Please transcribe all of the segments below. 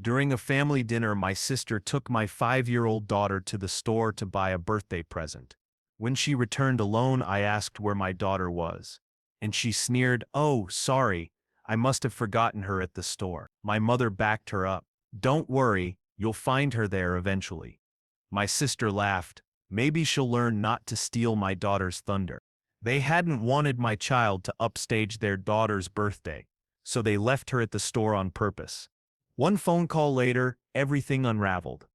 During a family dinner, my sister took my 5-year-old daughter to the store to buy a birthday present. When she returned alone, I asked where my daughter was. And she sneered, "Oh, sorry, I must have forgotten her at the store." My mother backed her up. "Don't worry, you'll find her there eventually." My sister laughed. Maybe she'll learn not to steal my daughter's thunder. They hadn't wanted my child to upstage their daughter's birthday, so they left her at the store on purpose. One phone call later, everything unraveled.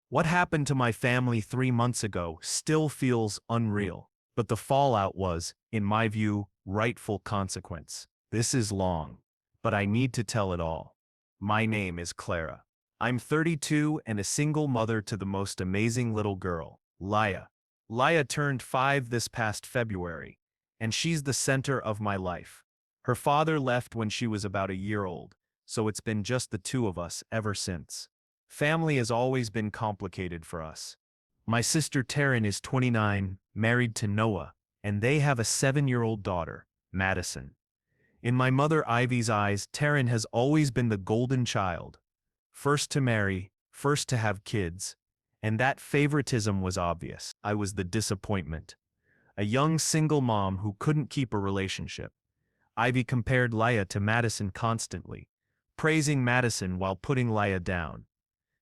What happened to my family 3 months ago still feels unreal, but the fallout was, in my view, rightful consequence. This is long, but I need to tell it all. My name is Clara. I'm 32 and a single mother to the most amazing little girl, Laya. Laya turned 5 this past February, and she's the center of my life. Her father left when she was about a year old, so it's been just the two of us ever since. Family has always been complicated for us. My sister Taryn is 29, married to Noah, and they have a 7-year-old daughter, Madison. In my mother Ivy's eyes, Taryn has always been the golden child. First to marry, first to have kids, and that favoritism was obvious. I was the disappointment. A young single mom who couldn't keep a relationship. Ivy compared Laya to Madison constantly, praising Madison while putting Laya down.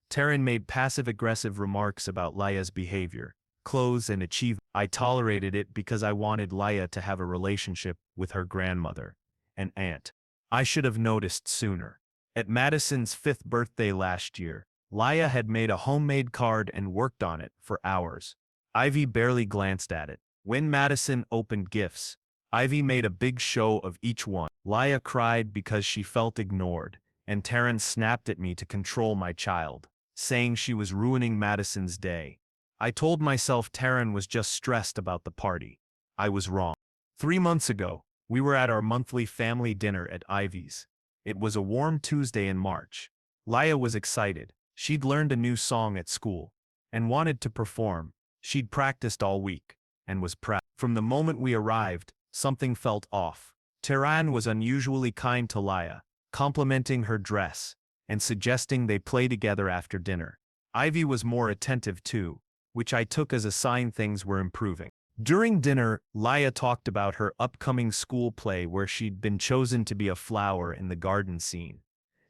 Taryn made passive-aggressive remarks about Laya's behavior, clothes, and achievement. I tolerated it because I wanted Laya to have a relationship with her grandmother, an aunt. I should have noticed sooner. At Madison's 5th birthday last year, Laya had made a homemade card and worked on it for hours. Ivy barely glanced at it. When Madison opened gifts, Ivy made a big show of each one. Laya cried because she felt ignored, and Taryn snapped at me to control my child, saying she was ruining Madison's day. I told myself Taryn was just stressed about the party. I was wrong. 3 months ago, we were at our monthly family dinner at Ivy's. It was a warm Tuesday in March. Laya was excited. She'd learned a new song at school and wanted to perform. She'd practiced all week and was proud. From the moment we arrived, something felt off. Taryn was unusually kind to Laya, complimenting her dress and suggesting they play together after dinner. Ivy was more attentive too, which I took as a sign things were improving. During dinner, Laya talked about her upcoming school play where she'd been chosen to be a flower in the garden scene.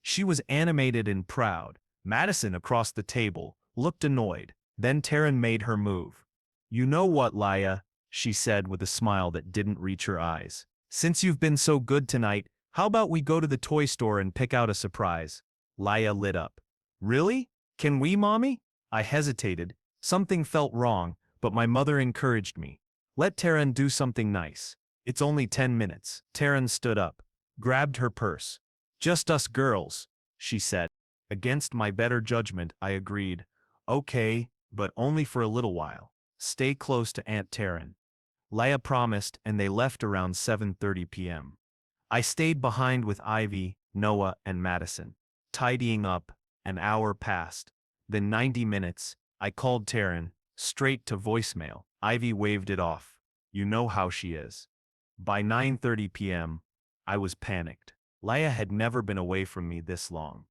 She was animated and proud. Madison, across the table, looked annoyed. Then Taryn made her move. "You know what, Laya?" she said with a smile that didn't reach her eyes. "Since you've been so good tonight, how about we go to the toy store and pick out a surprise?" Laya lit up. "Really? Can we, Mommy?" I hesitated. Something felt wrong, but my mother encouraged me. "Let Taryn do something nice. It's only 10 minutes. Taryn stood up, grabbed her purse. "Just us girls," she said. Against my better judgment, I agreed. "Okay, but only for a little while. Stay close to Aunt Taryn." Laya promised, and they left around 7:30 p.m. I stayed behind with Ivy, Noah, and Madison. Tidying up, an hour passed. Then 90 minutes, I called Taryn, straight to voicemail. Ivy waved it off. You know how she is. By 9:30 p.m., I was panicked. Laya had never been away from me this long.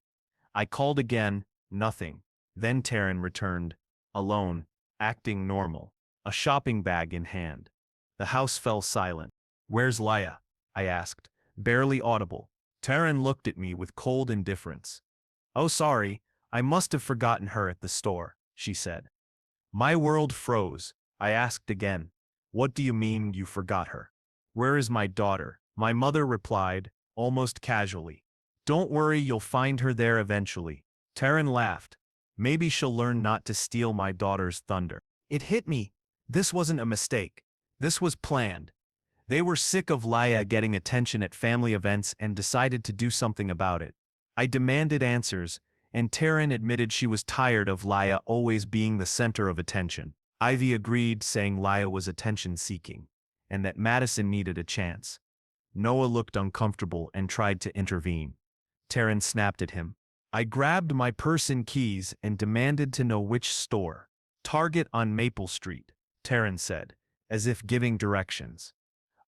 I called again, nothing. Then Taryn returned, alone, acting normal, a shopping bag in hand. The house fell silent. "Where's Laya?" I asked, barely audible. Taryn looked at me with cold indifference. "Oh, sorry, I must have forgotten her at the store," she said. My world froze. I asked again, "What do you mean you forgot her? Where is my daughter?" My mother replied, almost casually, "Don't worry, you'll find her there eventually." Taryn laughed. "Maybe she'll learn not to steal my daughter's thunder." It hit me. This wasn't a mistake. This was planned. They were sick of Laya getting attention at family events and decided to do something about it. I demanded answers, and Taryn admitted she was tired of Laya always being the center of attention. Ivy agreed, saying Laya was attention-seeking, and that Madison needed a chance. Noah looked uncomfortable and tried to intervene. Taryn snapped at him. I grabbed my purse and keys and demanded to know which store. "Target on Maple Street," Taryn said, as if giving directions.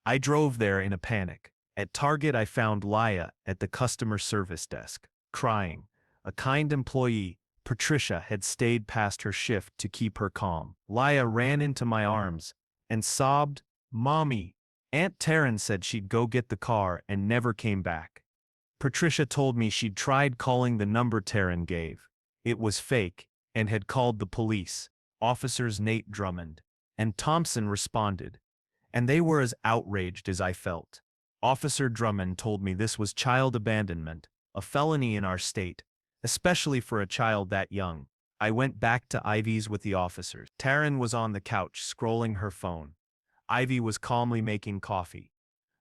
I drove there in a panic. At Target I found Laya at the customer service desk, crying. A kind employee, Patricia, had stayed past her shift to keep her calm. Laya ran into my arms and sobbed, "Mommy." Aunt Taryn said she'd go get the car and never came back. Patricia told me she'd tried calling the number Taryn gave. It was fake, and had called the police. Officers Nate Drummond and Thompson responded, and they were as outraged as I felt. Officer Drummond told me this was child abandonment, a felony in our state, especially for a child that young. I went back to Ivy's with the officers. Taryn was on the couch scrolling her phone. Ivy was calmly making coffee.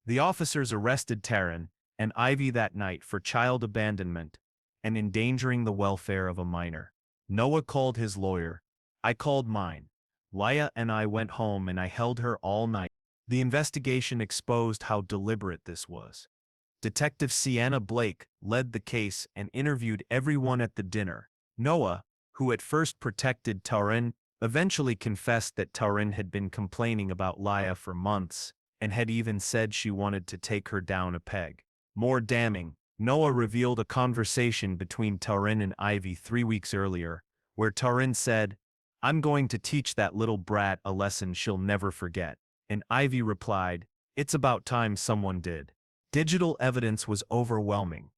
The officers arrested Taryn and Ivy that night for child abandonment and endangering the welfare of a minor. Noah called his lawyer. I called mine. Laya and I went home and I held her all night. The investigation exposed how deliberate this was. Detective Sienna Blake led the case and interviewed everyone at the dinner. Noah, who at first protected Taryn, eventually confessed that Taryn had been complaining about Laya for months and had even said she wanted to take her down a peg. More damning, Noah revealed a conversation between Taryn and Ivy 3 weeks earlier, where Taryn said, "I'm going to teach that little brat a lesson she'll never forget." And Ivy replied, "It's about time someone did." Digital evidence was overwhelming.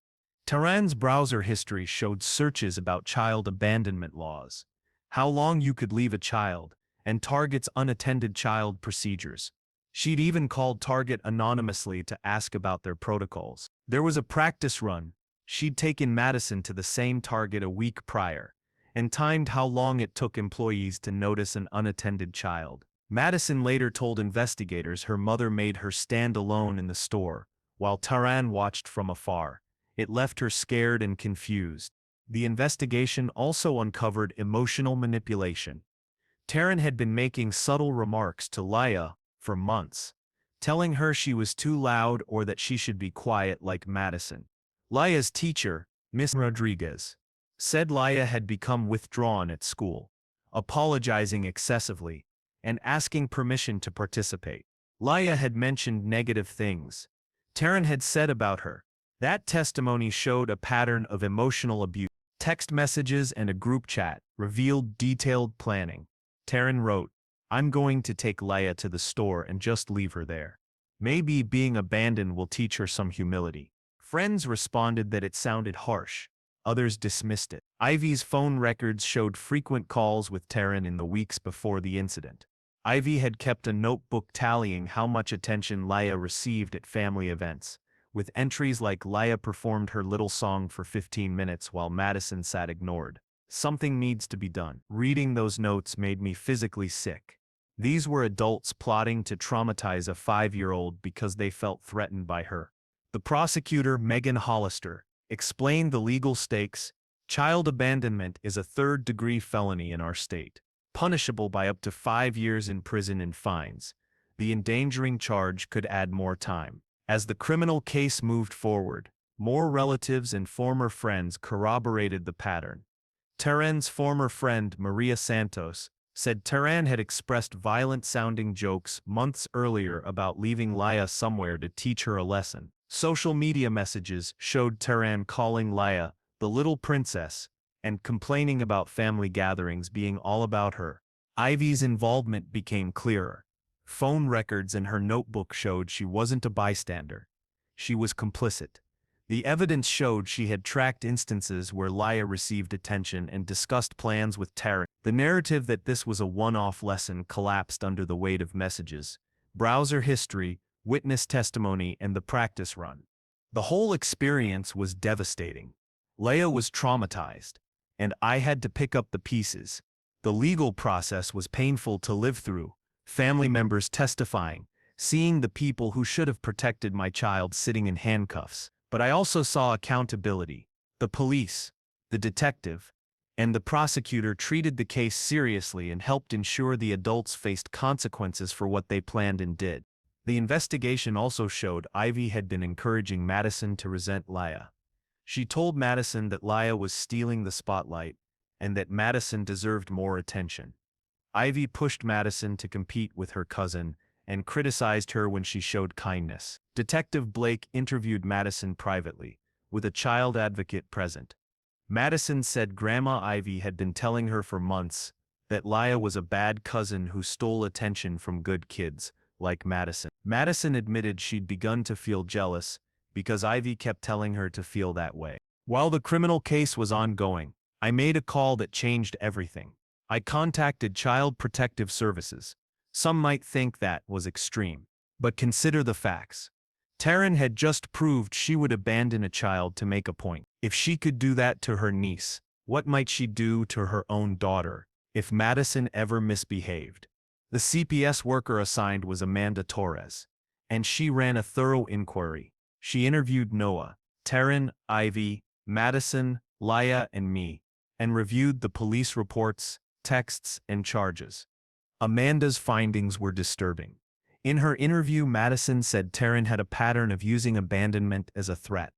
Taryn's browser history showed searches about child abandonment laws, how long you could leave a child, and Target's unattended child procedures. She'd even called Target anonymously to ask about their protocols. There was a practice run. She'd taken Madison to the same Target a week prior, and timed how long it took employees to notice an unattended child. Madison later told investigators her mother made her stand alone in the store, while Taryn watched from afar. It left her scared and confused. The investigation also uncovered emotional manipulation. Taryn had been making subtle remarks to Laya for months, telling her she was too loud or that she should be quiet like Madison. Laya's teacher, Miss Rodriguez, said Laya had become withdrawn at school, apologizing excessively, and asking permission to participate. Laya had mentioned negative things Taryn had said about her. That testimony showed a pattern of emotional abuse. Text messages and a group chat revealed detailed planning. Taryn wrote, "I'm going to take Laya to the store and just leave her there. Maybe being abandoned will teach her some humility." Friends responded that it sounded harsh. Others dismissed it. Ivy's phone records showed frequent calls with Taryn in the weeks before the incident. Ivy had kept a notebook tallying how much attention Laya received at family events, with entries like Laya performed her little song for 15 minutes while Madison sat ignored. Something needs to be done. Reading those notes made me physically sick. These were adults plotting to traumatize a 5-year-old because they felt threatened by her. The prosecutor, Megan Hollister, explained the legal stakes. Child abandonment is a third-degree felony in our state, punishable by up to 5 years in prison and fines. The endangering charge could add more time. As the criminal case moved forward, more relatives and former friends corroborated the pattern. Taryn's former friend, Maria Santos, said Taryn had expressed violent-sounding jokes months earlier about leaving Laya somewhere to teach her a lesson. Social media messages showed Taryn calling Laya the little princess and complaining about family gatherings being all about her. Ivy's involvement became clearer. Phone records in her notebook showed she wasn't a bystander. She was complicit. The evidence showed she had tracked instances where Laya received attention and discussed plans with Taryn. The narrative that this was a one-off lesson collapsed under the weight of messages, browser history, witness testimony, and the practice run. The whole experience was devastating. Laya was traumatized, and I had to pick up the pieces. The legal process was painful to live through. Family members testifying, seeing the people who should have protected my child sitting in handcuffs. But I also saw accountability. The police, the detective, and the prosecutor treated the case seriously and helped ensure the adults faced consequences for what they planned and did. The investigation also showed Ivy had been encouraging Madison to resent Laya. She told Madison that Laya was stealing the spotlight and that Madison deserved more attention. Ivy pushed Madison to compete with her cousin and criticized her when she showed kindness. Detective Blake interviewed Madison privately, with a child advocate present. Madison said Grandma Ivy had been telling her for months that Laya was a bad cousin who stole attention from good kids, like Madison. Madison admitted she'd begun to feel jealous because Ivy kept telling her to feel that way. While the criminal case was ongoing, I made a call that changed everything. I contacted Child Protective Services. Some might think that was extreme, but consider the facts. Taryn had just proved she would abandon a child to make a point. If she could do that to her niece, what might she do to her own daughter if Madison ever misbehaved? The CPS worker assigned was Amanda Torres, and she ran a thorough inquiry. She interviewed Noah, Taryn, Ivy, Madison, Laya, and me, and reviewed the police reports, texts, and charges. Amanda's findings were disturbing. In her interview, Madison said Taryn had a pattern of using abandonment as a threat.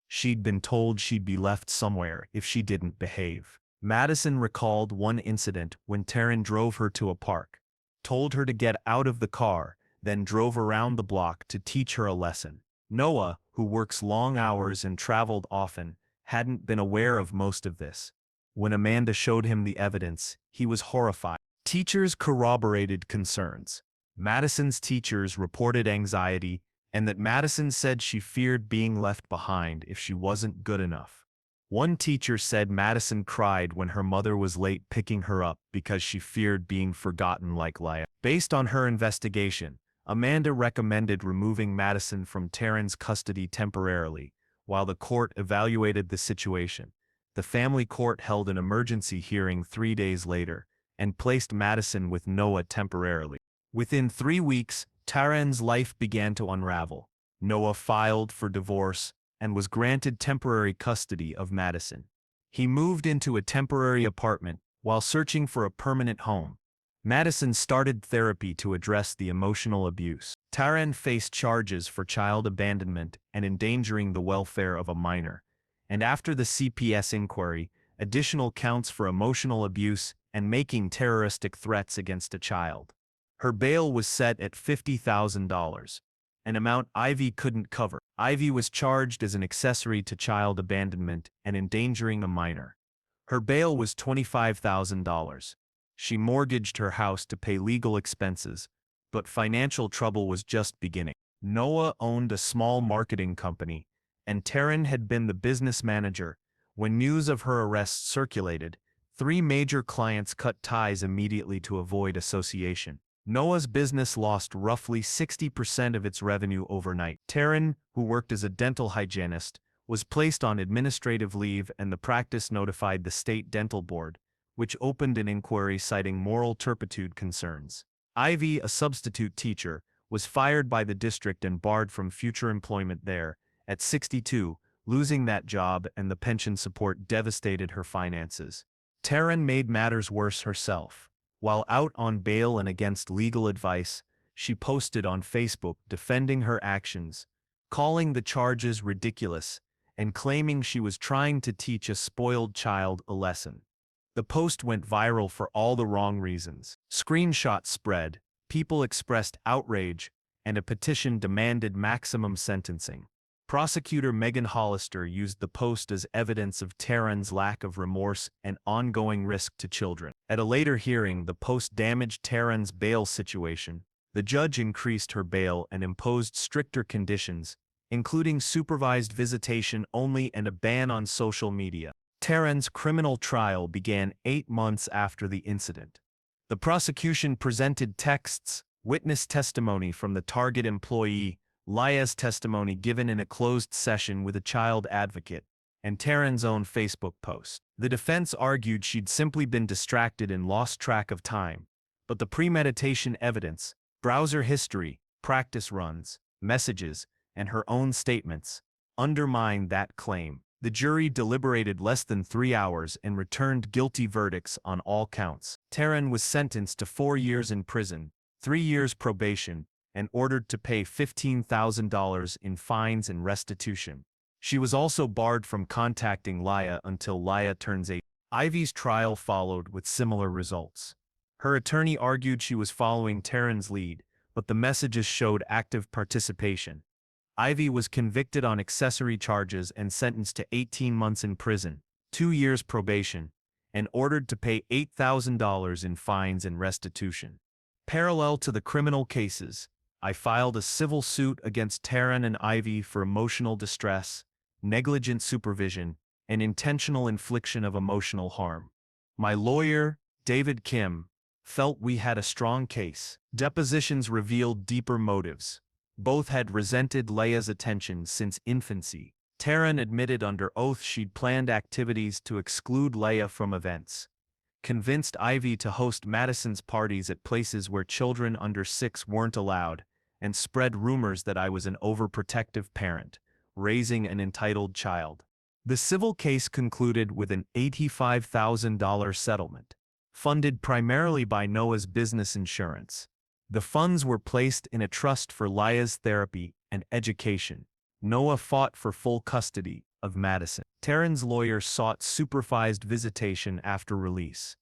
She'd been told she'd be left somewhere if she didn't behave. Madison recalled one incident when Taryn drove her to a park, told her to get out of the car, then drove around the block to teach her a lesson. Noah, who works long hours and traveled often, hadn't been aware of most of this. When Amanda showed him the evidence, he was horrified. Teachers corroborated concerns. Madison's teachers reported anxiety, and that Madison said she feared being left behind if she wasn't good enough. One teacher said Madison cried when her mother was late picking her up because she feared being forgotten like Laya. Based on her investigation, Amanda recommended removing Madison from Taryn's custody temporarily, while the court evaluated the situation. The family court held an emergency hearing 3 days later, and placed Madison with Noah temporarily. Within 3 weeks, Taryn's life began to unravel. Noah filed for divorce and was granted temporary custody of Madison. He moved into a temporary apartment while searching for a permanent home. Madison started therapy to address the emotional abuse. Taryn faced charges for child abandonment and endangering the welfare of a minor, and after the CPS inquiry, additional counts for emotional abuse and making terroristic threats against a child. Her bail was set at $50,000, an amount Ivy couldn't cover. Ivy was charged as an accessory to child abandonment and endangering a minor. Her bail was $25,000. She mortgaged her house to pay legal expenses, but financial trouble was just beginning. Noah owned a small marketing company, and Taryn had been the business manager. When news of her arrest circulated, 3 major clients cut ties immediately to avoid association. Noah's business lost roughly 60% of its revenue overnight. Taryn, who worked as a dental hygienist, was placed on administrative leave, and the practice notified the state dental board, which opened an inquiry citing moral turpitude concerns. Ivy, a substitute teacher, was fired by the district and barred from future employment there. At 62, losing that job and the pension support devastated her finances. Taryn made matters worse herself. While out on bail and against legal advice, she posted on Facebook defending her actions, calling the charges ridiculous, and claiming she was trying to teach a spoiled child a lesson. The post went viral for all the wrong reasons. Screenshots spread, people expressed outrage, and a petition demanded maximum sentencing. Prosecutor Megan Hollister used the post as evidence of Taryn's lack of remorse and ongoing risk to children. At a later hearing, the post damaged Taryn's bail situation. The judge increased her bail and imposed stricter conditions, including supervised visitation only and a ban on social media. Taryn's criminal trial began 8 months after the incident. The prosecution presented texts, witness testimony from the target employee, Laya's testimony given in a closed session with a child advocate, and Taryn's own Facebook post. The defense argued she'd simply been distracted and lost track of time, but the premeditation evidence, browser history, practice runs, messages, and her own statements undermined that claim. The jury deliberated less than 3 hours and returned guilty verdicts on all counts. Taryn was sentenced to 4 years in prison, 3 years probation, and ordered to pay $15,000 in fines and restitution. She was also barred from contacting Laya until Laya turns 8. Ivy's trial followed with similar results. Her attorney argued she was following Taryn's lead, but the messages showed active participation. Ivy was convicted on accessory charges and sentenced to 18 months in prison. 2 years probation, and ordered to pay $8,000 in fines and restitution. Parallel to the criminal cases, I filed a civil suit against Taryn and Ivy for emotional distress, negligent supervision, and intentional infliction of emotional harm. My lawyer, David Kim, felt we had a strong case. Depositions revealed deeper motives. Both had resented Leia's attention since infancy. Taryn admitted under oath she'd planned activities to exclude Leia from events, convinced Ivy to host Madison's parties at places where children under 6 weren't allowed, and spread rumors that I was an overprotective parent, raising an entitled child. The civil case concluded with an $85,000 settlement, funded primarily by Noah's business insurance. The funds were placed in a trust for Leia's therapy and education. Noah fought for full custody of Madison. Taryn's lawyer sought supervised visitation after release,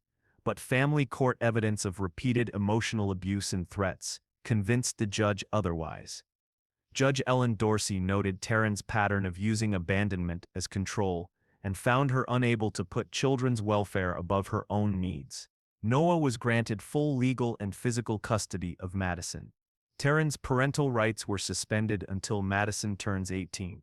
but family court evidence of repeated emotional abuse and threats convinced the judge otherwise. Judge Ellen Dorsey noted Taryn's pattern of using abandonment as control and found her unable to put children's welfare above her own needs. Noah was granted full legal and physical custody of Madison. Taryn's parental rights were suspended until Madison turns 18.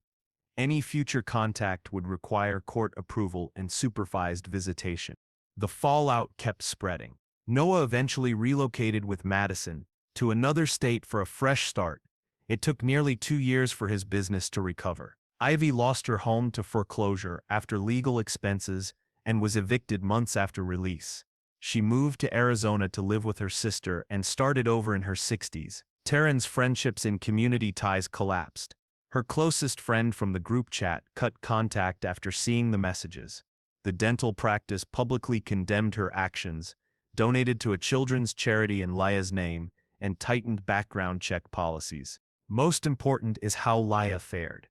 Any future contact would require court approval and supervised visitation. The fallout kept spreading. Noah eventually relocated with Madison to another state for a fresh start. It took nearly 2 years for his business to recover. Ivy lost her home to foreclosure after legal expenses and was evicted months after release. She moved to Arizona to live with her sister and started over in her 60s. Taryn's friendships and community ties collapsed. Her closest friend from the group chat cut contact after seeing the messages. The dental practice publicly condemned her actions, donated to a children's charity in Leia's name, and tightened background check policies. Most important is how Leia fared.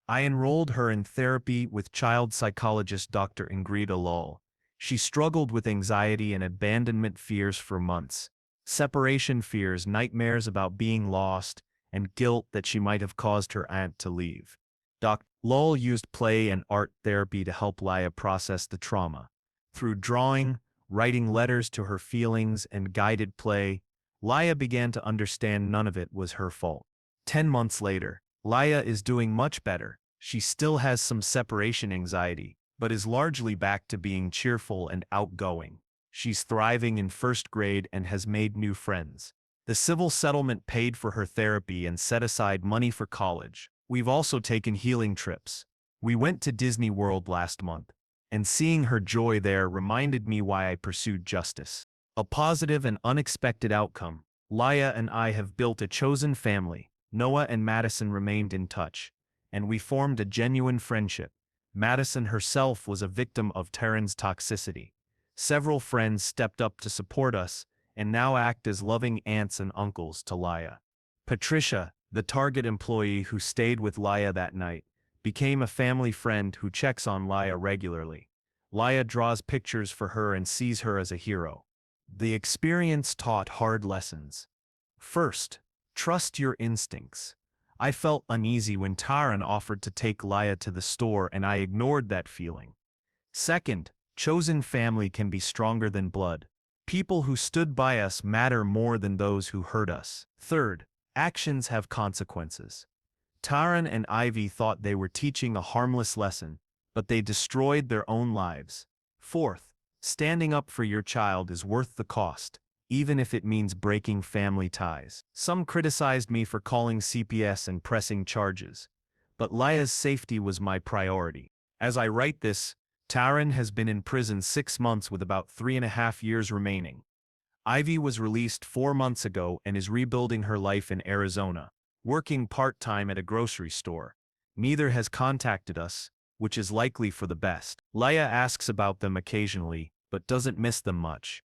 I enrolled her in therapy with child psychologist Dr. Ingrid Alol. She struggled with anxiety and abandonment fears for months. Separation fears, nightmares about being lost, and guilt that she might have caused her aunt to leave. Dr. Lowell used play and art therapy to help Leia process the trauma. Through drawing, writing letters to her feelings, and guided play, Leia began to understand none of it was her fault. 10 months later, Leia is doing much better. She still has some separation anxiety, but is largely back to being cheerful and outgoing. She's thriving in first grade and has made new friends. The civil settlement paid for her therapy and set aside money for college. We've also taken healing trips. We went to Disney World last month, and seeing her joy there reminded me why I pursued justice. A positive and unexpected outcome. Leia and I have built a chosen family. Noah and Madison remained in touch, and we formed a genuine friendship. Madison herself was a victim of Taryn's toxicity. Several friends stepped up to support us, and now act as loving aunts and uncles to Leia. Patricia, the Target employee who stayed with Leia that night, became a family friend who checks on Leia regularly. Leia draws pictures for her and sees her as a hero. The experience taught hard lessons. First, trust your instincts. I felt uneasy when Taryn offered to take Leia to the store, and I ignored that feeling. Second, chosen family can be stronger than blood. People who stood by us matter more than those who hurt us. Third, actions have consequences. Taryn and Ivy thought they were teaching a harmless lesson, but they destroyed their own lives. Fourth, standing up for your child is worth the cost, even if it means breaking family ties. Some criticized me for calling CPS and pressing charges, but Leia's safety was my priority. As I write this, Taryn has been in prison 6 months with about 3.5 years remaining. Ivy was released 4 months ago and is rebuilding her life in Arizona, working part-time at a grocery store. Neither has contacted us, which is likely for the best. Leia asks about them occasionally, but doesn't miss them much.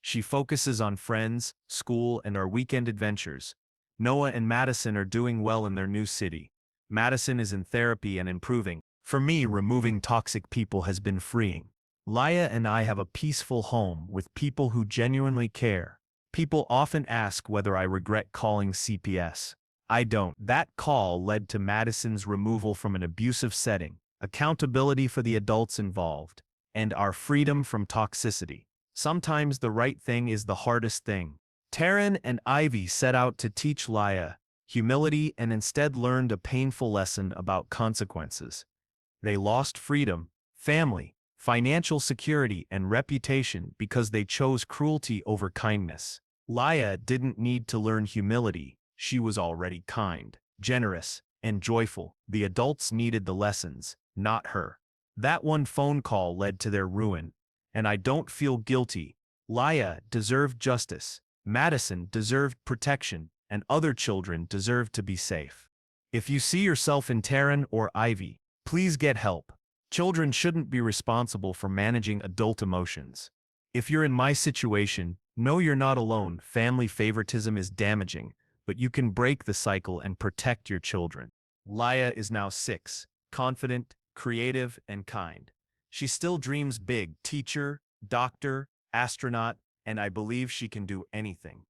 She focuses on friends, school, and our weekend adventures. Noah and Madison are doing well in their new city. Madison is in therapy and improving. For me, removing toxic people has been freeing. Leia and I have a peaceful home with people who genuinely care. People often ask whether I regret calling CPS. I don't. That call led to Madison's removal from an abusive setting, accountability for the adults involved, and our freedom from toxicity. Sometimes the right thing is the hardest thing. Taryn and Ivy set out to teach Laya humility and instead learned a painful lesson about consequences. They lost freedom, family, financial security, and reputation because they chose cruelty over kindness. Laya didn't need to learn humility, she was already kind, generous, and joyful. The adults needed the lessons, not her. That one phone call led to their ruin, and I don't feel guilty. Laya deserved justice, Madison deserved protection, and other children deserved to be safe. If you see yourself in Taryn or Ivy, please get help. Children shouldn't be responsible for managing adult emotions. If you're in my situation, know you're not alone. Family favoritism is damaging, but you can break the cycle and protect your children. Laya is now 6, confident, creative, and kind. She still dreams big: teacher, doctor, astronaut, and I believe she can do anything.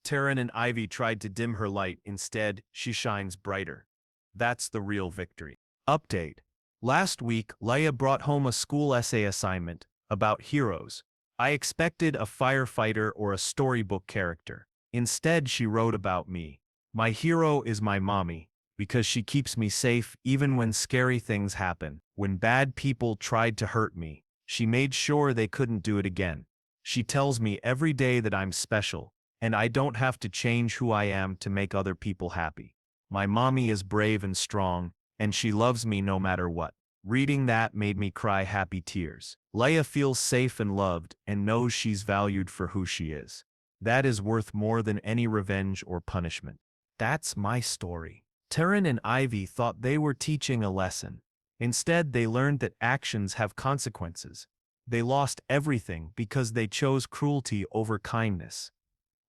Taryn and Ivy tried to dim her light. Instead, she shines brighter. That's the real victory. Update. Last week, Laya brought home a school essay assignment about heroes. I expected a firefighter or a storybook character. Instead, she wrote about me. My hero is my mommy, because she keeps me safe even when scary things happen. When bad people tried to hurt me, she made sure they couldn't do it again. She tells me every day that I'm special, and I don't have to change who I am to make other people happy. My mommy is brave and strong, and she loves me no matter what. Reading that made me cry happy tears. Laya feels safe and loved and knows she's valued for who she is. That is worth more than any revenge or punishment. That's my story. Taryn and Ivy thought they were teaching a lesson. Instead, they learned that actions have consequences. They lost everything because they chose cruelty over kindness.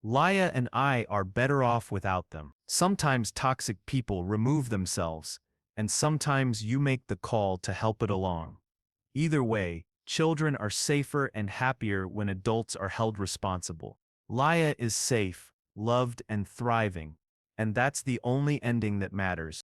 Laya and I are better off without them. Sometimes toxic people remove themselves, and sometimes you make the call to help it along. Either way, children are safer and happier when adults are held responsible. Laya is safe, loved, and thriving, and that's the only ending that matters.